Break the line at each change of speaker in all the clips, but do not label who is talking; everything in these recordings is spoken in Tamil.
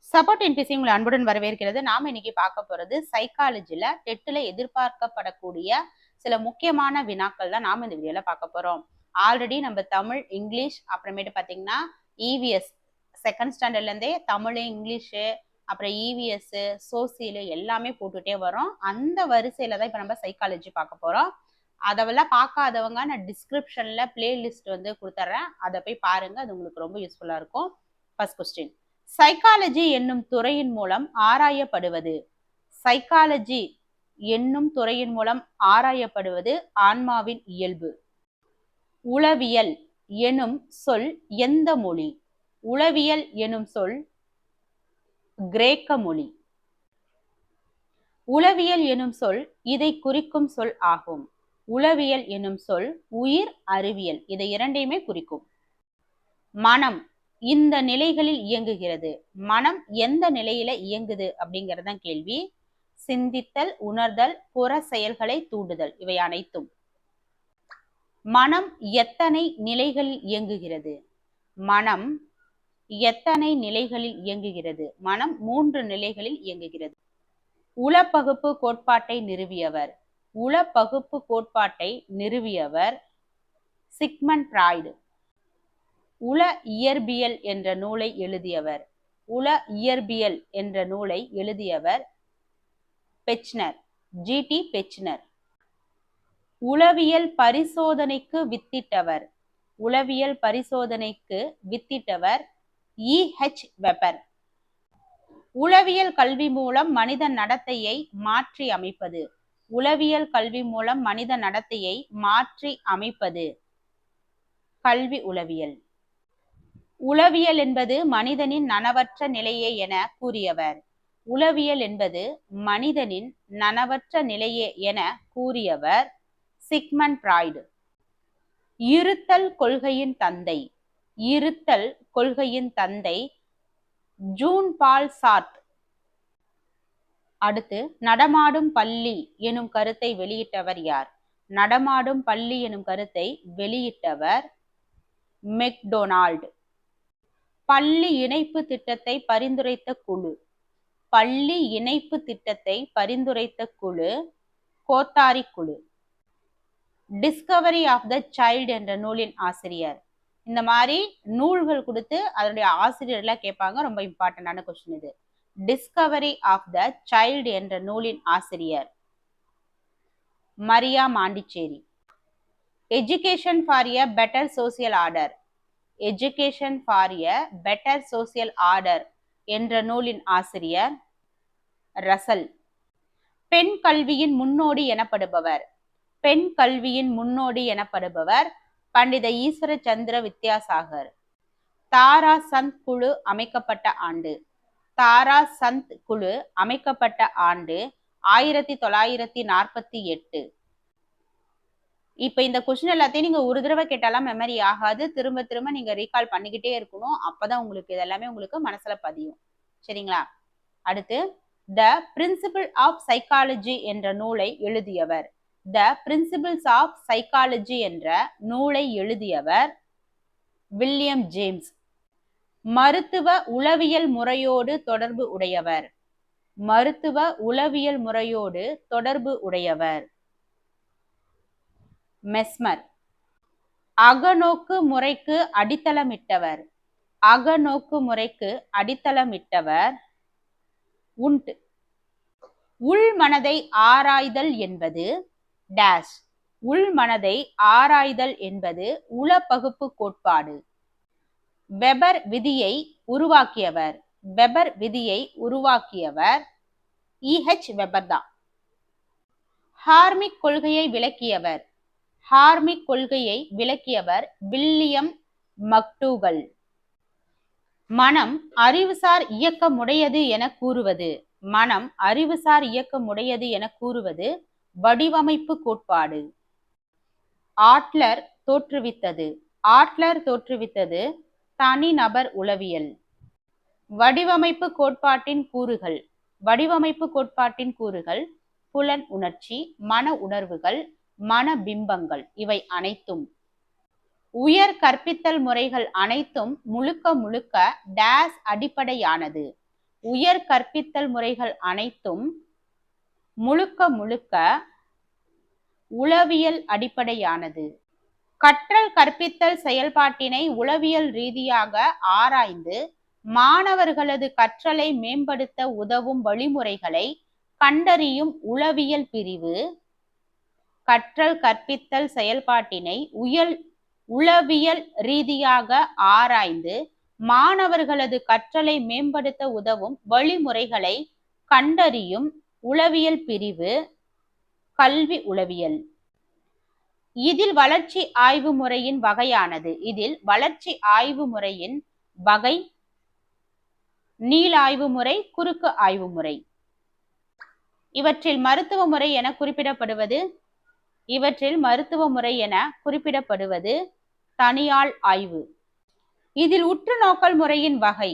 சப்போர்ட் என்பிசி உங்களை அன்புடன் வரவேற்கிறது. நாம இன்னைக்கு பார்க்க போறது சைக்காலஜில டெட்ல எதிர்பார்க்கப்படக்கூடிய சில முக்கியமான வினாக்கள் தான் நாம இந்த வீடியோல பார்க்க போறோம். ஆல்ரெடி நம்ம தமிழ், இங்கிலீஷ், அப்புறமேட்டு பாத்தீங்கன்னா இவிஎஸ் செகண்ட் ஸ்டாண்டர்ட்ல இருந்தே தமிழ், இங்கிலீஷ், அப்புறம் இவிஎஸ், சோசியல் எல்லாமே போட்டுட்டே வரோம். அந்த வரிசையில தான் இப்ப நம்ம சைக்காலஜி பார்க்க போறோம். அதெல்லாம் பார்க்காதவங்க நான் டிஸ்கிரிப்ஷன்ல பிளேலிஸ்ட் வந்து கொடுத்துட்றேன். அதை போய் பாருங்க, அது உங்களுக்கு ரொம்ப யூஸ்ஃபுல்லா இருக்கும். ஃபர்ஸ்ட் கொஸ்டின், சைக்காலஜி என்னும் துறையின் மூலம் ஆராயப்படுவது. சைக்காலஜி என்னும் துறையின் மூலம் ஆராயப்படுவது ஆன்மாவின் இயல்பு. உளவியல் எனும் சொல் எந்த மொழி? உளவியல் எனும் சொல் கிரேக்க மொழி. உளவியல் எனும் சொல் இதை குறிக்கும் சொல் ஆகும். உளவியல் எனும் சொல் உயிர் அறிவியல், இதை இரண்டையுமே குறிக்கும். மனம் இந்த நிலைகளில் இயங்குகிறது. மனம் எந்த நிலையில இயங்குது அப்படிங்கறதான் கேள்வி. சிந்தித்தல், உணர்தல், புற செயல்களை தூண்டுதல், இவை அனைத்தும். மனம் எத்தனை நிலைகளில் இயங்குகிறது? மனம் எத்தனை நிலைகளில் இயங்குகிறது? மனம் 3 நிலைகளில் இயங்குகிறது. உளப்பகுப்பு கோட்பாட்டை நிறுவியவர். உளப்பகுப்பு கோட்பாட்டை நிறுவியவர் சிக்மண்ட் ஃப்ராய்டு. உள இயற்பியல் என்ற நூலை எழுதியவர். உள இயற்பியல் என்ற நூலை எழுதியவர் பெச்னர், ஜி.டி. பெச்னர். உளவியல் பரிசோதனைக்கு வித்திட்டவர். உளவியல் பரிசோதனைக்கு வித்திட்டவர் இ.ஹெச். வெபர். உளவியல் கல்வி மூலம் மனித நடத்தையை மாற்றி அமைப்பது. உளவியல் கல்வி மூலம் மனித நடத்தையை மாற்றி அமைப்பது கல்வி உளவியல். உளவியல் என்பது மனிதனின் நனவற்ற நிலையே என கூறியவர். உளவியல் என்பது மனிதனின் நனவற்ற நிலையே என கூறியவர் சிக்மண்ட் ஃப்ராய்டு. இருத்தல் கொள்கையின் தந்தை. இருத்தல் கொள்கையின் தந்தை ஜூன் பால் சார்த். அடுத்து, நடமாடும் பள்ளி எனும் கருத்தை வெளியிட்டவர் யார்? நடமாடும் பள்ளி எனும் கருத்தை வெளியிட்டவர் மெக்டொனால்டு. பள்ளி இணைப்பு திட்டத்தை பரிந்துரைத்த குழு. பள்ளி இணைப்பு திட்டத்தை பரிந்துரைத்த குழு கோத்தாரி குழு. டிஸ்கவரி ஆஃப் த சைல்டு என்ற நூலின் ஆசிரியர். இந்த மாதிரி நூல்கள் கொடுத்து அதனுடைய ஆசிரியர்லாம் கேட்பாங்க. ரொம்ப இம்பார்ட்டன்டான கொஸ்டின் இது. டிஸ்கவரி ஆஃப் த சைல்டு என்ற நூலின் ஆசிரியர் Maria Montessori. Education for a better social order. Education for a better social order என்ற நூலின் ஆசிரியர் ரசல். பெண் கல்வியின் முன்னோடி எனப்படுபவர். பெண் கல்வியின் முன்னோடி எனப்படுபவர் பண்டித ஈஸ்வர சந்திர வித்யாசாகர். தாரா சந்த் குழு அமைக்கப்பட்ட ஆண்டு. தாரா சந்த் குழு அமைக்கப்பட்ட ஆண்டு 1948. இப்ப இந்த கொஸ்டின் எல்லாத்தையும் நீங்க ஒரு தடவை கேட்டாலாம் மெமரி ஆகாது. திரும்ப திரும்ப நீங்க ரீகால் பண்ணிக்கிட்டே இருக்கணும். அப்பதான் உங்களுக்கு இதெல்லாமே உங்களுக்கு மனசுல பதியும். சரிங்களா? அடுத்து, த பிரின்சிபிள் ஆஃப் சைக்காலஜி என்ற நூலை எழுதியவர். த பிரின்சிபிள்ஸ் ஆஃப் சைக்காலஜி என்ற நூலை எழுதியவர் வில்லியம் ஜேம்ஸ். மருத்துவ உளவியல் முறையோடு தொடர்பு உடையவர். மருத்துவ உளவியல் முறையோடு தொடர்பு உடையவர் மெஸ்மர். அகநோக்கு முறைக்கு அடித்தளமிட்டவர். அகநோக்கு முறைக்கு அடித்தளமிட்டவர் உண்ட். உள் மனதை ஆராய்தல் என்பது டேஷ். உள் மனதை ஆராய்தல் என்பது உளப்பகுப்பு கோட்பாடு. வெபர் விதியை உருவாக்கியவர். வெபர் விதியை உருவாக்கியவர் இ.ஹெச். வெபர் தான். ஹார்மிக் கொள்கையை விளக்கியவர். ஹார்மிக் கொள்கையை விளக்கியவர் வில்லியம் மக்டூகல். மனம் அறிவுசார் இயக்கமுடையது என கூறுவது. மனம் அறிவுசார் இயக்கமுடையது என கூறுவது வடிவமைப்பு கோட்பாடு. ஆட்லர் தோற்றுவித்தது. ஆட்லர் தோற்றுவித்தது தனிநபர் உளவியல். வடிவமைப்பு கோட்பாட்டின் கூறுகள். வடிவமைப்பு கோட்பாட்டின் கூறுகள் புலன் உணர்ச்சி, மன உணர்வுகள், மன பிம்பங்கள், இவை அனைத்தும். உயர் கற்பித்தல் முறைகள் அனைத்தும் முழுக்க முழுக்க டேஸ் அடிப்படையானது. உயர் கற்பித்தல் முறைகள் அனைத்தும் முழுக்க முழுக்க உளவியல் அடிப்படையானது. கற்றல் கற்பித்தல் செயல்பாட்டினை உளவியல் ரீதியாக ஆராய்ந்து மாணவர்களது கற்றலை மேம்படுத்த உதவும் வழிமுறைகளை கண்டறியும் உளவியல் பிரிவு கற்றல் கற்பித்தல் செயல்பாட்டினை உளவியல் ரீதியாக ஆராய்ந்து மாணவர்களது கற்றலை மேம்படுத்த உதவும் வழிமுறைகளை கண்டறியும் உளவியல் பிரிவு கல்வி உளவியல். இதில் வளர்ச்சி ஆய்வு முறையின் வகையானது. இதில் வளர்ச்சி ஆய்வு முறையின் வகை நீள் ஆய்வு முறை, குறுக்கு ஆய்வு முறை. இவற்றில் மருத்துவ முறை என குறிப்பிடப்படுவது தனியாள் ஆய்வு. இதில் உற்று நோக்கல் முறையின் வகை.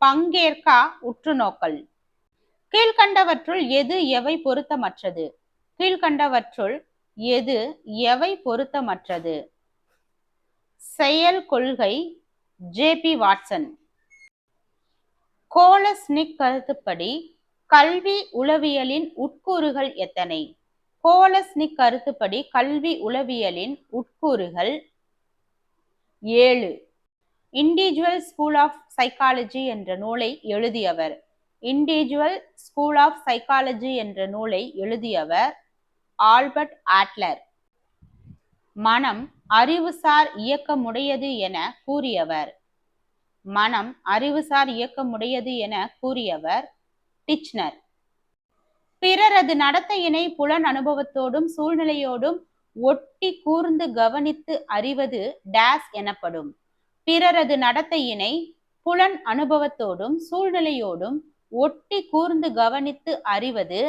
பங்கேற்கா உற்று நோக்கல். கீழ்கண்டவற்றுள் எது எவை பொருத்தமற்றது? செயல் கொள்கை ஜே.பி. வாட்சன். கோலஸ்னிக் கருத்துப்படி கல்வி உளவியலின் உட்கூறுகள் எத்தனை? கோலஸ்னிக் கருத்துப்படி கல்வி உளவியலின் உட்கூறுகள் 7. இண்டிவிஜுவல் ஸ்கூல் ஆஃப் சைக்காலஜி என்ற நூலை எழுதியவர் ஆல்பர்ட் ஆட்லர். மனம் அறிவுசார் இயக்கமுடையது என கூறியவர் டிச்னர். பிறரது நடத்தையினை புலன் அனுபவத்தோடும் சூழ்நிலையோடும் ஒட்டி கூர்ந்து கவனித்து அறிவது டேஸ் எனப்படும். பிறரது நடத்தையினை புலன் அனுபவத்தோடும் சூழ்நிலையோடும் ஒட்டி கூர்ந்து கவனித்து அறிவது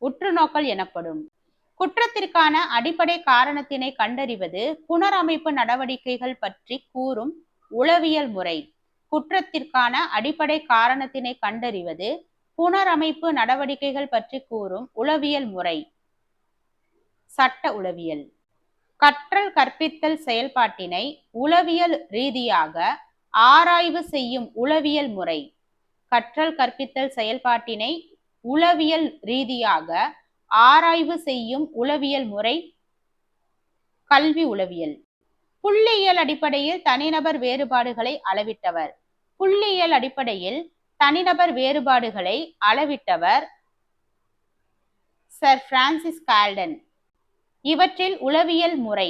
உற்றுநோக்கல் எனப்படும். குற்றத்திற்கான அடிப்படை காரணத்தினை கண்டறிவது புனரமைப்பு நடவடிக்கைகள் பற்றி கூறும் உளவியல் முறை. குற்றத்திற்கான அடிப்படை காரணத்தினை கண்டறிவது புனரமைப்பு நடவடிக்கைகள் பற்றி கூறும் உளவியல் முறை சட்ட உளவியல். கற்றல் கற்பித்தல் செயல்பாட்டினை உளவியல் ரீதியாக ஆராய்வு செய்யும் உளவியல் முறை. கற்றல் கற்பித்தல் செயல்பாட்டினை உளவியல் ரீதியாக ஆராய்வு செய்யும் உளவியல் முறை கல்வி உளவியல். புள்ளியியல் அடிப்படையில் தனிநபர் வேறுபாடுகளை அளவிட்டவர் சர் பிரான்சிஸ் கால்டன். இவற்றில் உளவியல் முறை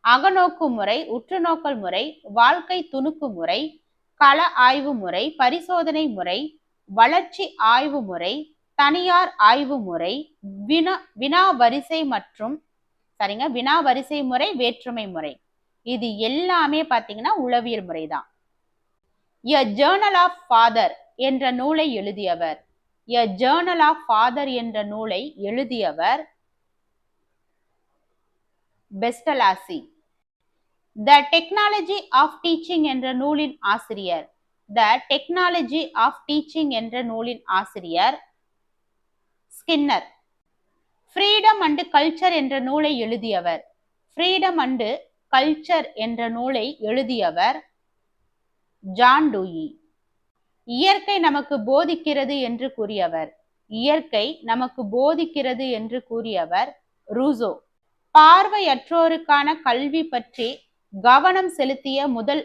அகநோக்கு முறை, உற்றுநோக்கல் முறை, வாழ்க்கை துணுக்கு முறை, கள ஆய்வு முறை, பரிசோதனை முறை, வளர்ச்சி ஆய்வு முறை, தனியார் ஆய்வு முறை, வினாவரிசை முறை, வேற்றுமை முறை. இது எல்லாமே பார்த்தீங்கன்னா உளவியல் முறைதான். எ ஜேர்னல் ஆஃப் ஃபாதர் என்ற நூலை எழுதியவர் பெஸ்டலாசி. த டெக்னாலஜி ஆஃப் டீச்சிங் என்ற நூலின் ஆசிரியர் ஸ்கின்னர். ஃப்ரீடம் அண்ட் கல்ச்சர் என்ற நூலை எழுதியவர் ஜான் டூயி. இயற்கை நமக்கு போதிக்கிறது என்று கூறியவர் ரூசோ. பார்வையற்றோருக்கான கல்வி பற்றி கவனம் செலுத்திய முதல்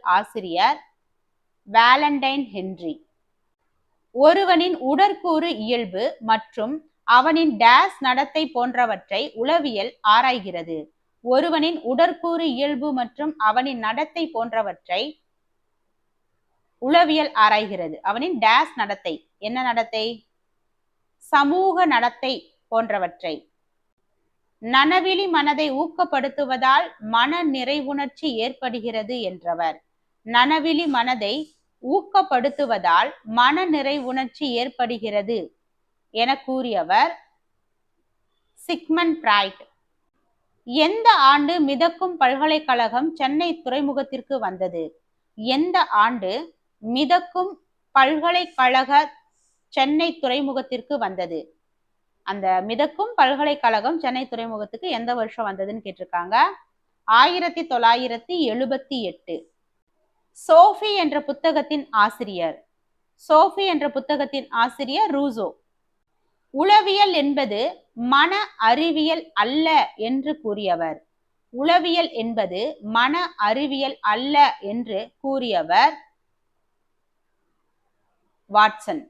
ஆசிரியர் வேலண்டைன் ஹென்றி. ஒருவனின் உடற்கூறு இயல்பு மற்றும் அவனின் டேஸ் நடத்தை போன்றவற்றை உளவியல் ஆராய்கிறது. அவனின் டேஸ் நடத்தை, என்ன நடத்தை? சமூக நடத்தை போன்றவற்றை. நனவிலி மனதை ஊக்கப்படுத்துவதால் மன நிறைவுணர்ச்சி ஏற்படுகிறது என்றவர். நனவிலி மனதை ஊக்கப்படுத்துவதால் மன நிறைவுணர்ச்சி ஏற்படுகிறது என கூறியவர் சிக்மண்ட் பிராய்ட். எந்த ஆண்டு மிதக்கும் பல்கலைக்கழகம் சென்னை துறைமுகத்திற்கு வந்தது? எந்த ஆண்டு மிதக்கும் பல்கலைக்கழக சென்னை துறைமுகத்திற்கு வந்தது? அந்த மிதக்கும் பல்கலைக்கழகம் சென்னை துறைமுகத்துக்கு எந்த வருஷம் வந்ததுன்னு கேட்டிருக்காங்க. 1978. சோஃபி என்ற புத்தகத்தின் ஆசிரியர்? சோஃபி என்ற புத்தகத்தின் ஆசிரியர் ரூசோ. உளவியல் என்பது மன அறிவியல் அல்ல என்று கூறியவர்? உளவியல் என்பது மன அறிவியல் அல்ல என்று கூறியவர் வாட்சன்.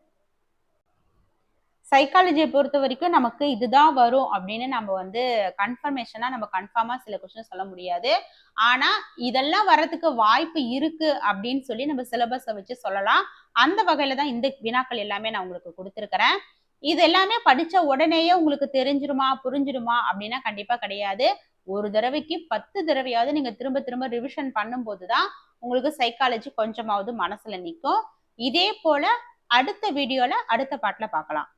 சைக்காலஜியை பொறுத்த வரைக்கும் நமக்கு இதுதான் வரும் அப்படின்னு நம்ம வந்து கன்ஃபர்மேஷனா நம்ம கன்ஃபார்மா சில கொஸ்டின் சொல்ல முடியாது. ஆனா இதெல்லாம் வர்றதுக்கு வாய்ப்பு இருக்கு அப்படின்னு சொல்லி நம்ம சிலபஸை வச்சு சொல்லலாம். அந்த வகையில தான் இந்த வினாக்கள் எல்லாமே நான் உங்களுக்கு கொடுத்துருக்கிறேன். இது எல்லாமே படிச்ச உடனேயே உங்களுக்கு தெரிஞ்சிருமா புரிஞ்சிருமா அப்படின்னா கண்டிப்பா கிடையாது. ஒரு தடவைக்கு 10 தடவையாவது நீங்க திரும்ப திரும்ப ரிவிஷன் பண்ணும்போதுதான் உங்களுக்கு சைக்காலஜி கொஞ்சமாவது மனசுல நிற்கும். இதே போல அடுத்த வீடியோல அடுத்த பாட்டுல பார்க்கலாம்.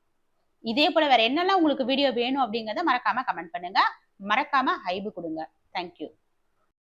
இதே போல வேற என்னெல்லாம் உங்களுக்கு வீடியோ வேணும் அப்படிங்கறத மறக்காம கமெண்ட் பண்ணுங்க. மறக்காம ஹைப் கொடுங்க. தேங்க்யூ.